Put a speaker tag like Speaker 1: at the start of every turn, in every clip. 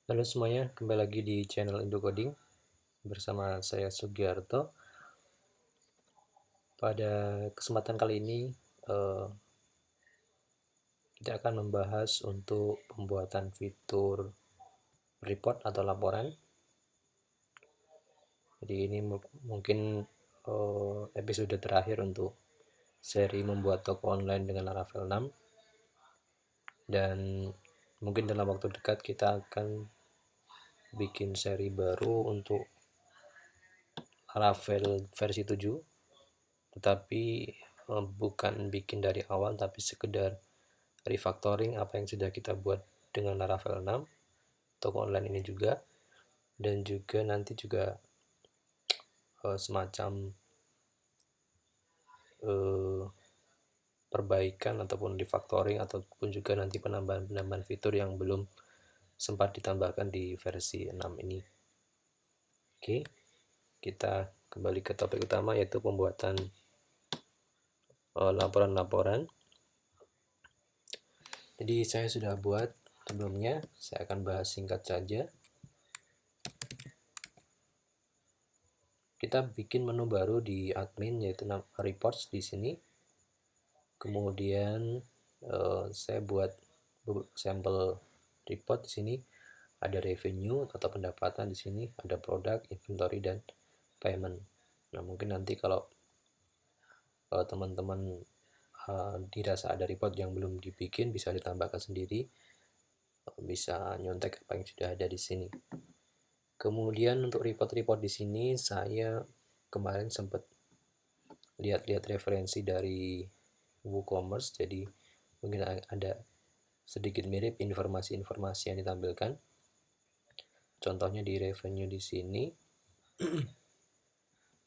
Speaker 1: Halo semuanya, kembali lagi di channel Indo Coding bersama saya Sugiarto. Pada kesempatan kali ini eh, kita akan membahas untuk pembuatan fitur report atau laporan. Jadi ini mungkin episode terakhir untuk seri membuat toko online dengan Laravel 6, dan mungkin dalam waktu dekat kita akan bikin seri baru untuk Laravel versi 7, tetapi bukan bikin dari awal tapi sekedar refactoring apa yang sudah kita buat dengan Laravel 6 toko online ini juga, dan juga nanti juga semacam eh, perbaikan ataupun refactoring ataupun juga nanti penambahan-penambahan fitur yang belum sempat ditambahkan di versi 6 ini. Oke, kita kembali ke topik utama, yaitu pembuatan laporan-laporan. Jadi saya sudah buat sebelumnya, saya akan bahas singkat saja. Kita bikin menu baru di admin, yaitu reports di sini. Kemudian saya buat sampel report di sini. Ada revenue atau pendapatan di sini, ada produk, inventory, dan payment. Nah, mungkin nanti kalau teman-teman dirasa ada report yang belum dibikin, bisa ditambahkan sendiri, bisa nyontek apa yang sudah ada di sini. Kemudian untuk report-report di sini saya kemarin sempat lihat-lihat referensi dari WooCommerce, jadi mungkin ada sedikit mirip informasi-informasi yang ditampilkan. Contohnya di revenue di sini,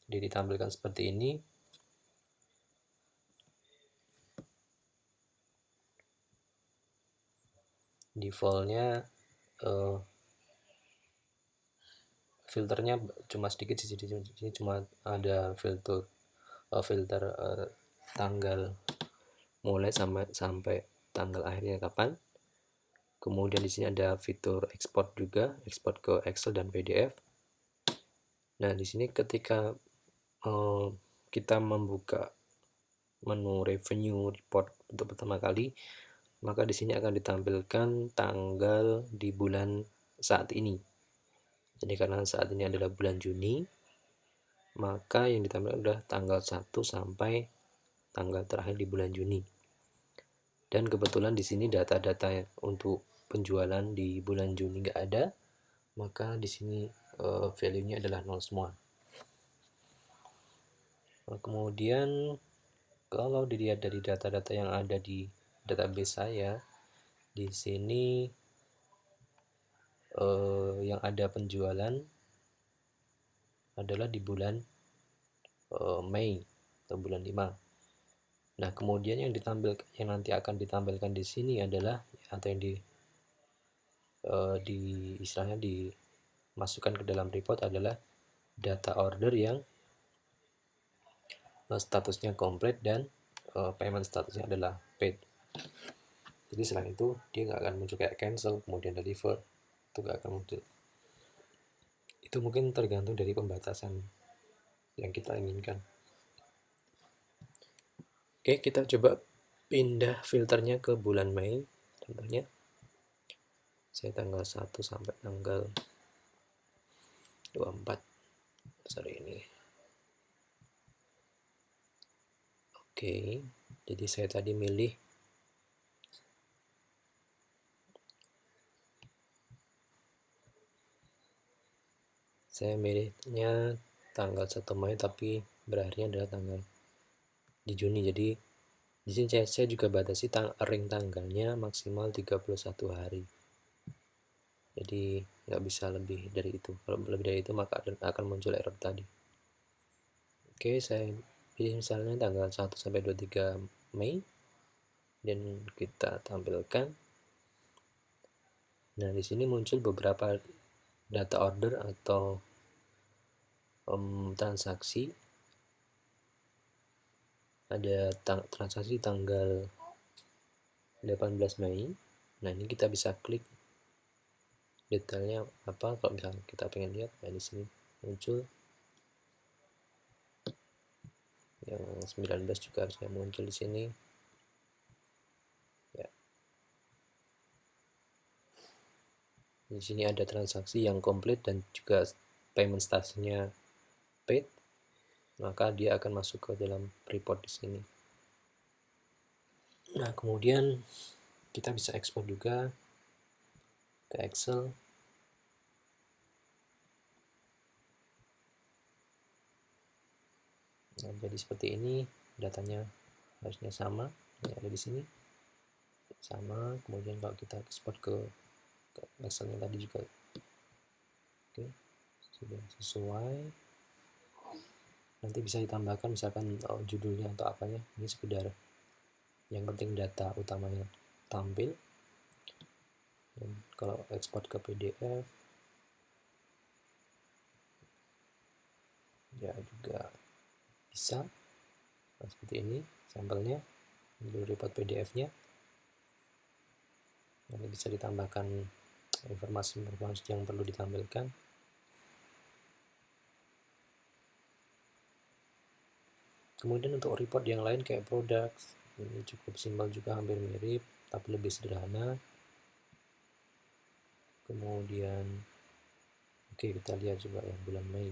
Speaker 1: dia ditampilkan seperti ini. Defaultnya filternya cuma sedikit sih, di sini cuma ada filter tanggal mulai sampai tanggal akhirnya kapan. Kemudian di sini ada fitur ekspor juga, ekspor ke Excel dan PDF. Nah, di sini ketika kita membuka menu revenue report untuk pertama kali, maka di sini akan ditampilkan tanggal di bulan saat ini. Jadi karena saat ini adalah bulan Juni, maka yang ditampilkan adalah tanggal 1 sampai tanggal terakhir di bulan Juni. Dan kebetulan di sini data-data untuk penjualan di bulan Juni nggak ada, maka di sini value-nya adalah 0 semua. Nah, kemudian kalau dilihat dari data-data yang ada di database saya, di sini yang ada penjualan adalah di bulan Mei atau bulan 5. Nah, kemudian yang nanti akan ditampilkan di sini adalah, atau yang di istilahnya dimasukkan ke dalam report adalah data order yang statusnya komplit dan payment statusnya adalah paid. Jadi selain itu dia nggak akan muncul kayak cancel kemudian deliver, itu nggak akan muncul. Itu mungkin tergantung dari pembatasan yang kita inginkan. Oke, kita coba pindah filternya ke bulan Mei. Contohnya saya tanggal 1 sampai tanggal 24 sorry ini. Oke, jadi saya tadi milih milihnya tanggal 1 Mei tapi berakhirnya adalah tanggal di Juni. Jadi di sini saya juga batasi ring tanggalnya maksimal 31 hari. Jadi nggak bisa lebih dari itu. Kalau lebih dari itu maka akan muncul error tadi. Oke, saya pilih misalnya tanggal 1 sampai 23 Mei dan kita tampilkan. Nah, di sini muncul beberapa data order atau transaksi. Ada transaksi tanggal 18 Mei. Nah, ini kita bisa klik detailnya apa. Kalau misalnya kita pengen lihat, ya di sini muncul. Yang 19 juga harusnya muncul di sini. Ya. Di sini ada transaksi yang komplit dan juga payment statusnya paid, maka dia akan masuk ke dalam report di sini. Nah, kemudian kita bisa ekspor juga ke Excel. Nah, jadi seperti ini, datanya harusnya sama, yang ada di sini sama. Kemudian kalau kita ekspor ke Excelnya tadi juga, oke, sudah sesuai. Nanti bisa ditambahkan misalkan judulnya atau apanya, ini sekedar yang penting data utamanya tampil. Dan kalau ekspor ke PDF ya juga bisa. Nah, seperti ini sampelnya, judul report PDF-nya. Nanti bisa ditambahkan informasi-informasi yang perlu ditampilkan. Kemudian untuk report yang lain kayak products, ini cukup simpel juga, hampir mirip tapi lebih sederhana. Kemudian oke, kita lihat coba yang bulan Mei.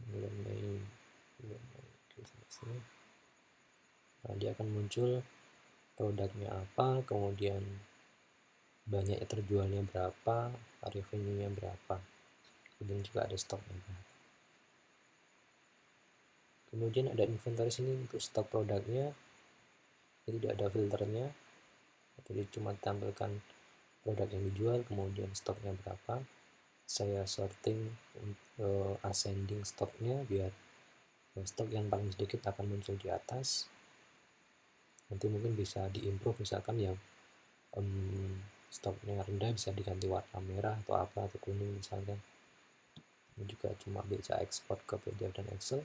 Speaker 1: Bulan Mei. Oke, sini. Nah, dia akan muncul produknya apa, kemudian banyak terjualnya berapa, revenue-nya berapa, kemudian juga ada stoknya. Kemudian ada inventory sini untuk stok produknya, tidak ada filternya, jadi cuma tampilkan produk yang dijual, kemudian stoknya berapa. Saya sorting ascending stoknya biar stok yang paling sedikit akan muncul di atas. Nanti mungkin bisa diimprove, misalkan yang stoknya rendah bisa diganti warna merah atau apa, atau kuning misalkan. Ini juga cuma bisa ekspor ke PDF dan Excel.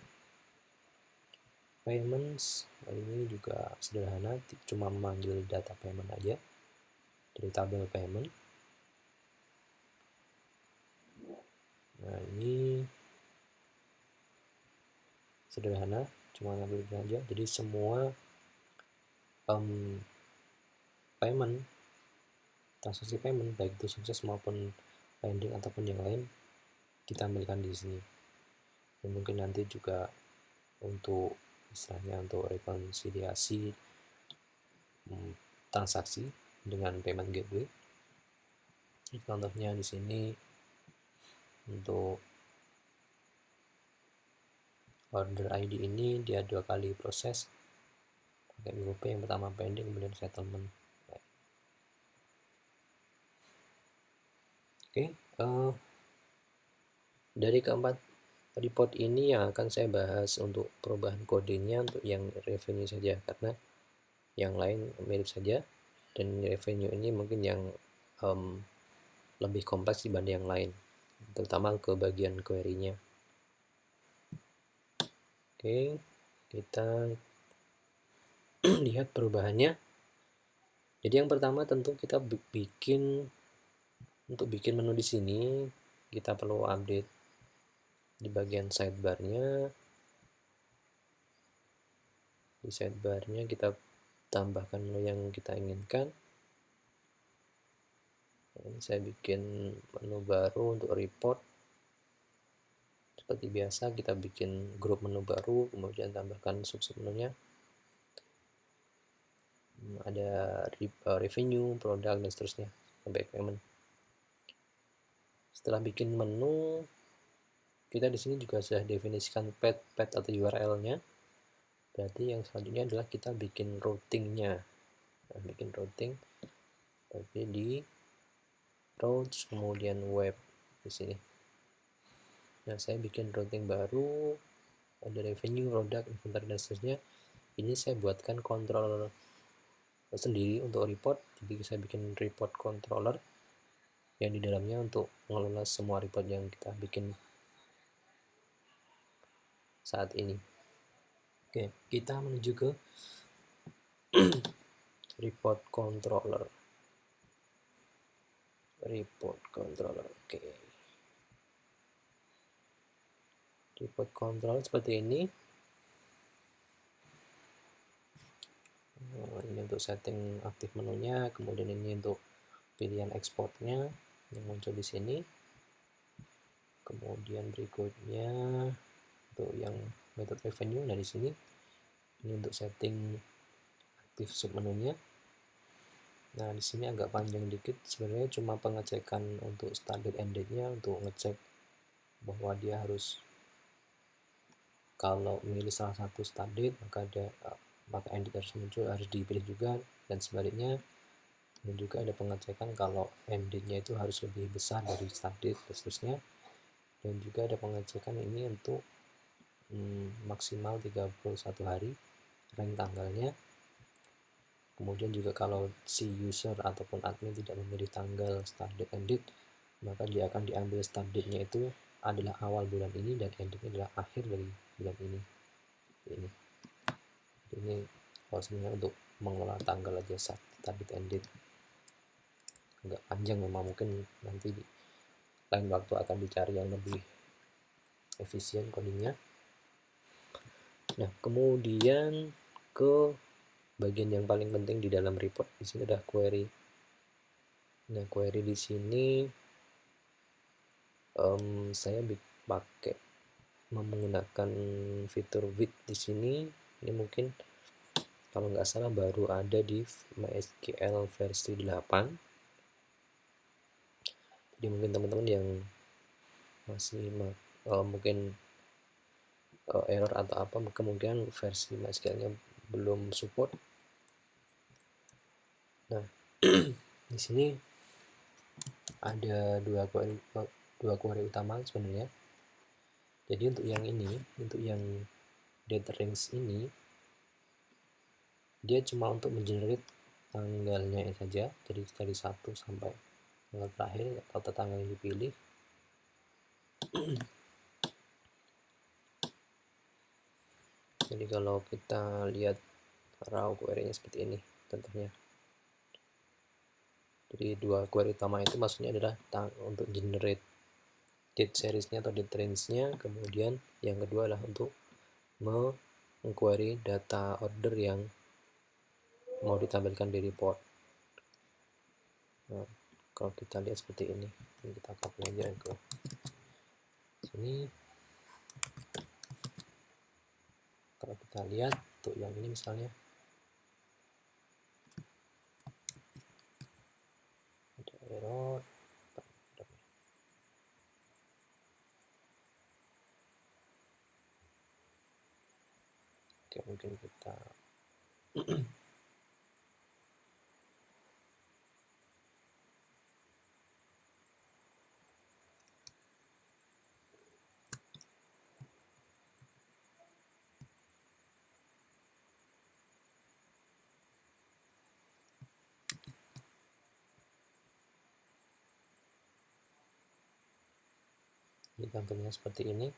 Speaker 1: Payments ini juga sederhana, cuma memanggil data payment aja dari tabel payment. Nah, ini sederhana, cuma ngambil aja. Jadi semua payment, transaksi payment baik itu sukses maupun pending ataupun yang lain ditampilkan di sini. Dan mungkin nanti juga untuk istilahnya untuk rekonsiliasi transaksi dengan payment gateway. Contohnya di sini untuk order ID ini dia 2 kali proses pakai BOP, yang pertama pending kemudian settlement. Oke, dari keempat report ini yang akan saya bahas untuk perubahan kodenya untuk yang revenue saja, karena yang lain mirip saja, dan revenue ini mungkin yang lebih kompleks dibanding yang lain, terutama ke bagian query-nya. Oke, kita lihat perubahannya. Jadi yang pertama tentu kita untuk bikin menu di sini kita perlu update di bagian sidebar-nya. Di sidebar-nya kita tambahkan menu yang kita inginkan. Ini saya bikin menu baru untuk report. Seperti biasa kita bikin grup menu baru, kemudian tambahkan sub-sub menunya. Ada revenue, produk, dan seterusnya sampai payment. Setelah bikin menu, kita di sini juga sudah definisikan path atau URL-nya. Berarti yang selanjutnya adalah kita bikin routing-nya. Nah, bikin routing tapi di routes kemudian web di sini. Nah, saya bikin routing baru, ada revenue, produk, inventory, dan seterusnya. Ini saya buatkan controller sendiri untuk report. Jadi saya bikin report controller yang di dalamnya untuk mengelola semua report yang kita bikin saat ini. Oke, kita menuju ke report controller. Oke. Report controller seperti ini. Ini untuk setting aktif menunya, kemudian ini untuk pilihan ekspornya yang muncul di sini. Kemudian berikutnya untuk yang method revenue, nah di sini ini untuk setting aktif submenunya. Nah di sini agak panjang dikit, sebenarnya cuma pengecekan untuk start date end date-nya, untuk ngecek bahwa dia harus, kalau memilih salah satu start date maka end date harus muncul, harus dipilih juga, dan sebaliknya. Dan juga ada pengecekan kalau end date-nya itu harus lebih besar dari start date dan seterusnya. Dan juga ada pengecekan ini untuk maksimal 31 hari rank tanggalnya. Kemudian juga kalau si user ataupun admin tidak memilih tanggal start date end date, maka dia akan diambil start date-nya itu adalah awal bulan ini dan end date-nya adalah akhir dari bulan ini. Ini sebenarnya untuk mengelola tanggal aja start date end date. Agak panjang memang, mungkin nanti di lain waktu akan dicari yang lebih efisien codingnya. Nah, kemudian ke bagian yang paling penting di dalam report, di sini ada query. Nah, query di sini saya pakai menggunakan fitur with di sini. Ini mungkin kalau nggak salah baru ada di MySQL versi 8. Jadi mungkin teman-teman yang masih mungkin error atau apa, kemungkinan versi MySQL-nya belum support. Nah, di sini ada dua query utama sebenarnya. Jadi untuk yang ini, untuk yang date range ini, dia cuma untuk mengenerate tanggalnya saja. Jadi dari 1 sampai tanggal terakhir atau tanggal yang dipilih. Jadi kalau kita lihat raw query-nya seperti ini contohnya. Jadi dua query utama itu maksudnya adalah untuk generate date series-nya atau date range-nya, kemudian yang kedua adalah untuk mengquery data order yang mau ditampilkan di report. Nah, kalau kita lihat seperti ini kita copy aja ke sini. Kalau kita lihat untuk yang ini misalnya ada error. Oke, mungkin kita tampilnya seperti ini.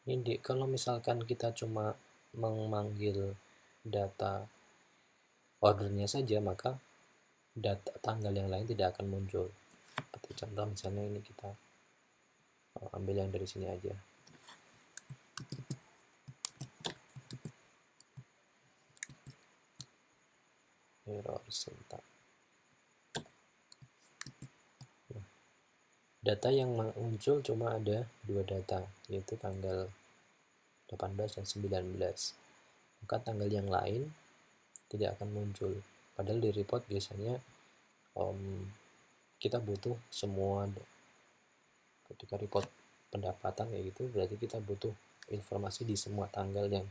Speaker 1: Ini kalau misalkan kita cuma memanggil data ordernya saja, maka data tanggal yang lain tidak akan muncul. Seperti contoh misalnya ini kita ambil yang dari sini aja. Error syntax. Nah, data yang muncul cuma ada dua data, yaitu tanggal 18 dan 19. Maka tanggal yang lain tidak akan muncul. Padahal di report biasanya kita butuh semua. Ketika report pendapatan kayak gitu, berarti kita butuh informasi di semua tanggal yang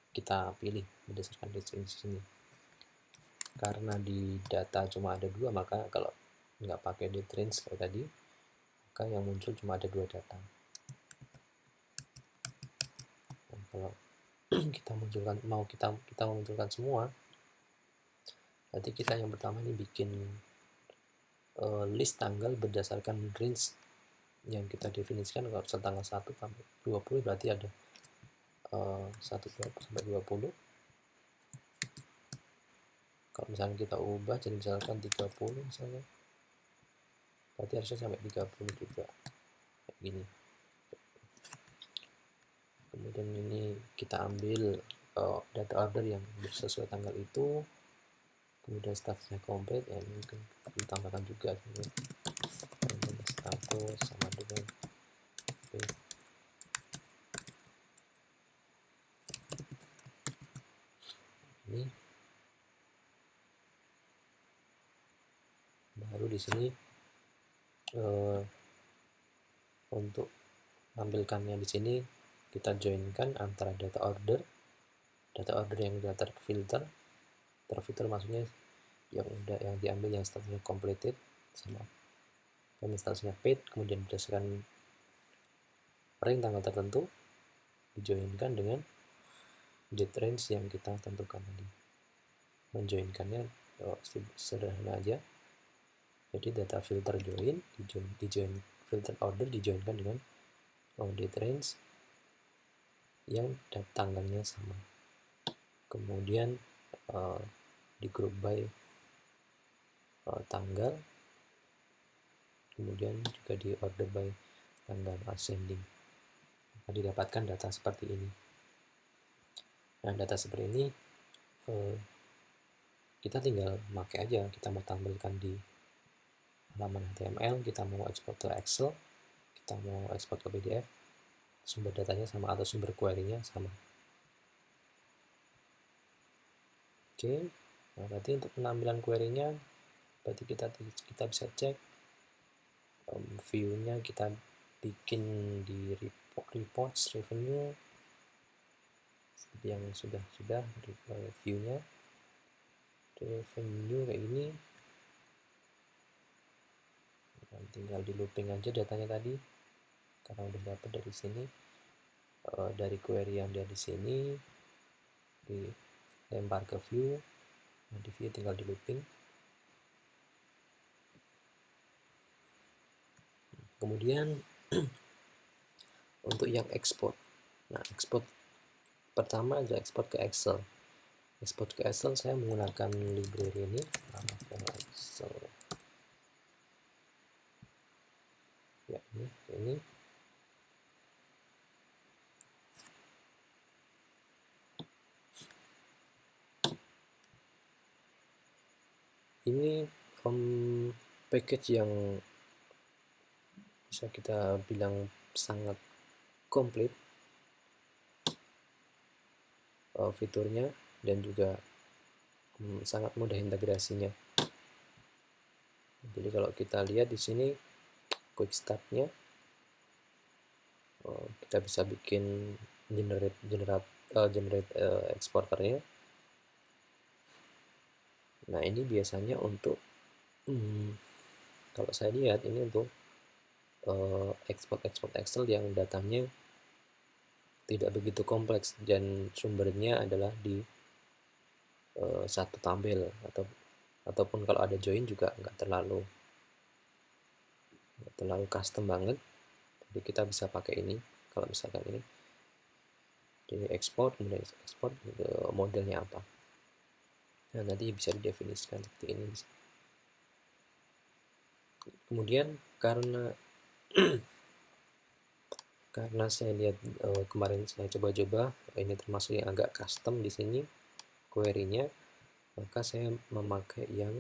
Speaker 1: kita pilih berdasarkan range sini. Karena di data cuma ada dua, maka kalau nggak pakai date range kayak tadi, maka yang muncul cuma ada dua data. Nah, kalau kita munculkan semua, berarti kita yang pertama ini bikin list tanggal berdasarkan range yang kita definisikan. Kalau tanggal 1 sampai 20 berarti ada 1 sampai 20. Kalau misalnya kita ubah jadi misalkan 30 misalnya, berarti harusnya sampai 30 juga kayak gini. Kemudian ini kita ambil data order yang sesuai tanggal itu, kemudian statusnya komplit, ya mungkin ditambahkan juga status sama dengan ini. Baru di sini untuk tampilkannya di sini kita joinkan antara data order yang sudah terfilter maksudnya yang diambil yang statusnya completed sama statusnya paid, kemudian berdasarkan rank tanggal tertentu dijoinkan dengan date range yang kita tentukan tadi. Menjoinkannya sederhana aja, jadi data filter dijoin filter order dijoinkan dengan date range yang tanggalnya sama, kemudian di group by tanggal, kemudian juga di order by tanggal ascending. Didapatkan data seperti ini. Nah, data seperti ini kita tinggal pakai aja. Kita mau tampilkan di halaman HTML, kita mau ekspor ke Excel, kita mau ekspor ke PDF, sumber datanya sama atau sumber query-nya sama. Oke, nah berarti untuk penampilan query-nya berarti kita bisa cek view-nya, kita bikin di reports revenue seperti yang sudah view-nya revenue kayak gini. Tinggal di looping aja datanya tadi karena udah dapat dari sini, dari query yang ada di sini dilempar ke view. Nah, di view tinggal di looping. Kemudian untuk yang export, nah export pertama adalah export ke Excel. Export ke Excel saya menggunakan library ini, Excel. Ya, ini package yang bisa kita bilang sangat komplit fiturnya dan juga sangat mudah integrasinya. Jadi kalau kita lihat di sini quick start-nya, kita bisa bikin generate exporternya. Nah, ini biasanya untuk kalau saya lihat ini untuk export Excel yang datanya tidak begitu kompleks dan sumbernya adalah di satu tabel, ataupun kalau ada join juga nggak terlalu custom banget. Jadi kita bisa pakai ini kalau misalkan ini jadi ekspor, kemudian ekspor modelnya apa. Nah, nanti bisa didefinisikan seperti ini. Kemudian karena saya lihat kemarin saya coba-coba ini termasuk yang agak custom di sini query-nya, maka saya memakai yang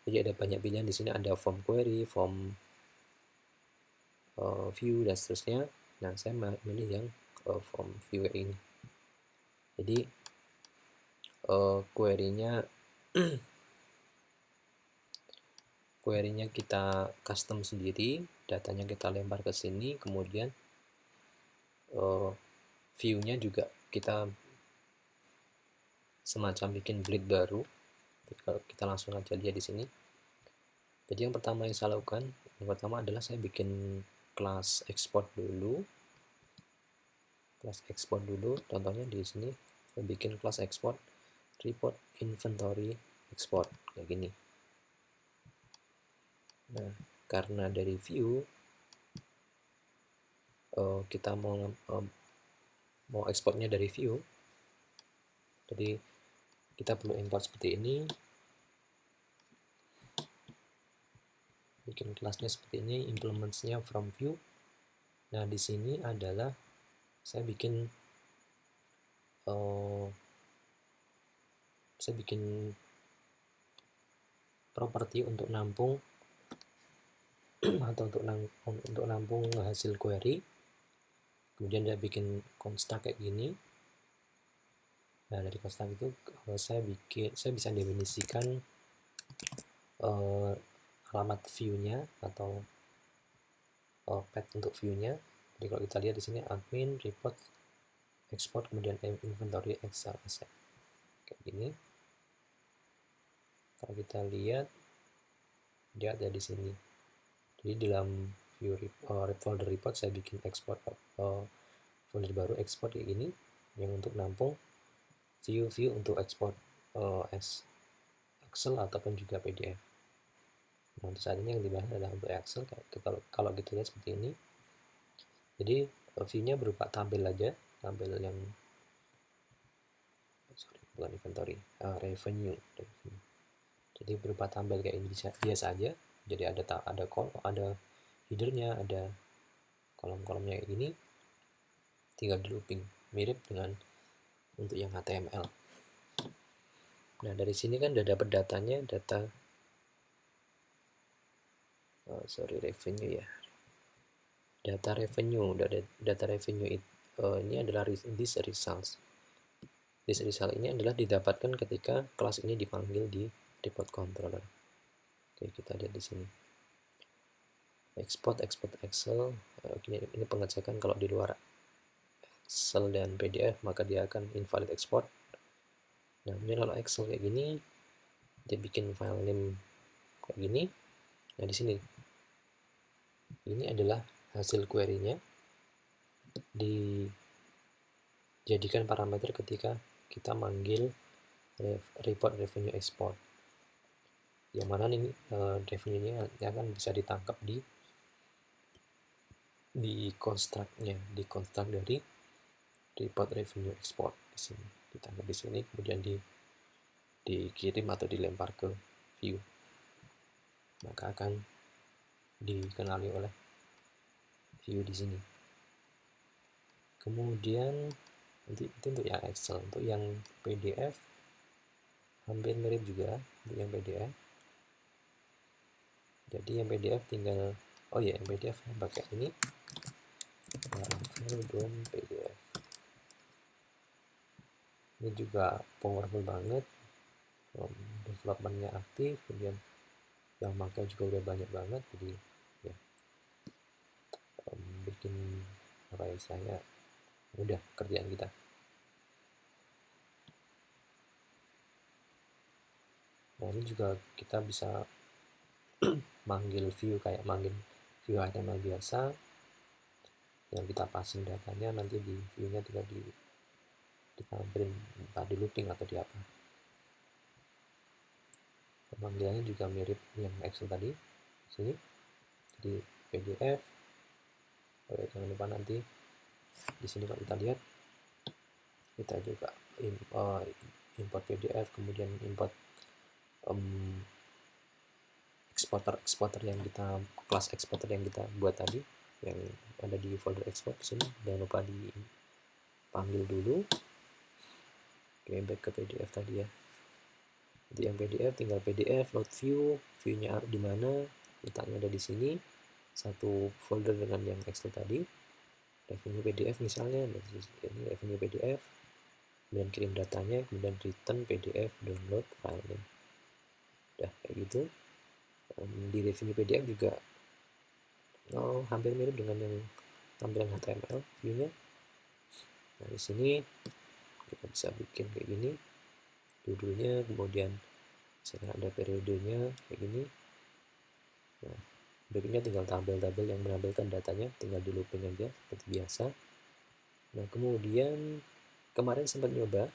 Speaker 1: jadi ada banyak pilihan di sini, ada form query, form view dan seterusnya. Nah, saya memilih yang form view ini. Jadi query-nya kita custom sendiri, datanya kita lempar ke sini, kemudian view-nya juga kita semacam bikin blade baru. Jadi kalau kita langsung aja lihat di sini. Jadi yang pertama yang saya lakukan, adalah saya bikin kelas export dulu. Contohnya di sini saya bikin kelas export report inventory export kayak gini. Nah, karena dari view kita mau exportnya dari view, Jadi kita perlu import seperti ini, bikin kelasnya seperti ini, implementsnya from view. Nah di sini adalah saya bikin properti untuk nampung atau untuk nampung hasil query. Kemudian dia bikin construct kayak gini. Nah dari construct itu saya bisa definisikan alamat view-nya atau path untuk view-nya. Jadi kalau kita lihat di sini admin, report, export, kemudian inventory, Excel, asset kayak gini. Kalau kita lihat dia ada di sini. Jadi dalam view folder report saya bikin export folder baru, export kayak gini, yang untuk nampung view untuk export as Excel ataupun juga PDF. Nah untuk saat ini yang dibahas adalah untuk Excel. Kalau kita lihat seperti ini, jadi view-nya berupa tabel aja, tabel yang bukan inventory, revenue. Jadi berupa tabel kayak ini biasa aja. Jadi ada kolom, ada headernya, ada kolom-kolomnya kayak gini, tinggal di looping, mirip dengan untuk yang HTML. Nah dari sini kan udah dapat datanya, revenue ya, data revenue. Data revenue ini adalah this results. This result ini adalah didapatkan ketika kelas ini dipanggil di report controller. Oke, kita lihat di sini. Export Excel. Ini pengecekan kalau di luar Excel dan PDF maka dia akan invalid export. Nah, kemudian kalau Excel kayak gini, dia bikin file name kayak gini. Nah, di sini ini adalah hasil query-nya dijadikan parameter ketika kita manggil report revenue export. Yang mana ini revenue-nya akan bisa ditangkap di construct-nya, di construct dari report revenue export di sini. Ditangkap di sini, kemudian dikirim atau dilempar ke view. Maka akan dikenali oleh view di sini. Kemudian itu untuk yang Excel. Untuk yang PDF hampir mirip juga untuk yang PDF. Jadi yang PDF tinggal yang PDF pakai ini PDF. Ini juga powerful banget, developmentnya aktif, kemudian yang pakai juga udah banyak banget, jadi ya bikin saya mudah kerjaan kita. Nah ini juga kita bisa manggil view kayak manggil view HTML biasa, yang kita passing datanya, nanti di view-nya tinggal ditampilin entah di looping atau di apa. Pemanggilannya juga mirip yang Excel tadi sini, di PDF. Jangan lupa nanti di sini kalau kita lihat, kita juga import PDF, kemudian import exporter yang kita kelas exporter yang kita buat tadi, yang ada di folder export di sini. Jangan lupa dipanggil dulu. Oke, back ke PDF tadi ya. Jadi yang PDF tinggal PDF load view-nya di mana, letaknya ada di sini. Satu folder dengan yang Excel tadi, revenue PDF misalnya, ini revenue PDF, kemudian kirim datanya, kemudian return PDF download file. Udah kayak gitu. Di revenue PDF juga hampir mirip dengan yang tampilan HTML view-nya. Nah di sini kita bisa bikin kayak gini, judulnya, kemudian misalkan ada periodenya kayak gini. Nah berikutnya tinggal tabel-tabel yang menampilkan datanya, tinggal di looping aja seperti biasa. Nah kemudian kemarin sempat nyoba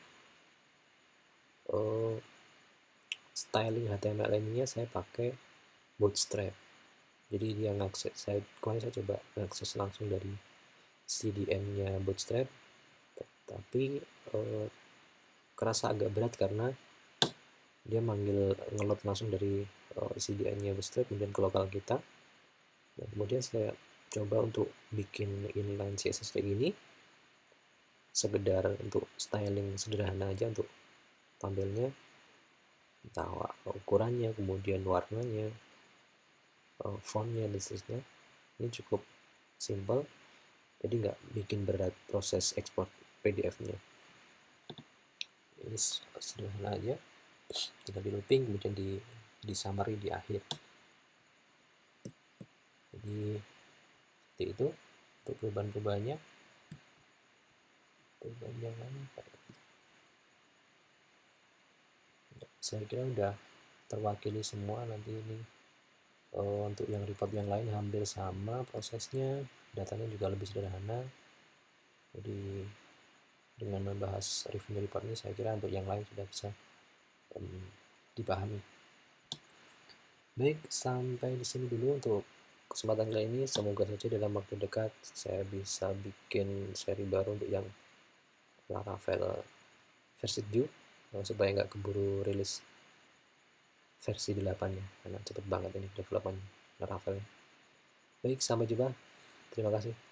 Speaker 1: styling HTML ini saya pakai Bootstrap. Jadi dia ngakses, kemarin saya coba ngakses langsung dari CDN-nya Bootstrap, tapi kerasa agak berat karena dia ngeload langsung dari CDN-nya Bootstrap kemudian ke lokal kita. Nah, kemudian saya coba untuk bikin inline CSS kayak gini, sekedar untuk styling sederhana aja untuk tampilnya, entah ukurannya, kemudian warnanya, fontnya, dan seterusnya. Ini cukup simple, jadi nggak bikin berat proses ekspor PDF-nya. Ini sederhana aja, tinggal di looping, kemudian di summary di akhir. Jadi seperti itu untuk perubahan-perubahannya. Perubahan yang lain saya kira udah terwakili semua. Nanti ini untuk yang report yang lain hampir sama prosesnya, datanya juga lebih sederhana. Jadi dengan membahas review report ini saya kira untuk yang lain sudah bisa dipahami. Baik, sampai di sini dulu untuk kesempatan kali ini. Semoga saja dalam waktu dekat saya bisa bikin seri baru untuk yang Laravel versi 7 supaya nggak keburu rilis versi 8 ya, karena cepet banget ini development Laravel. Baik, sampai jumpa. Terima kasih.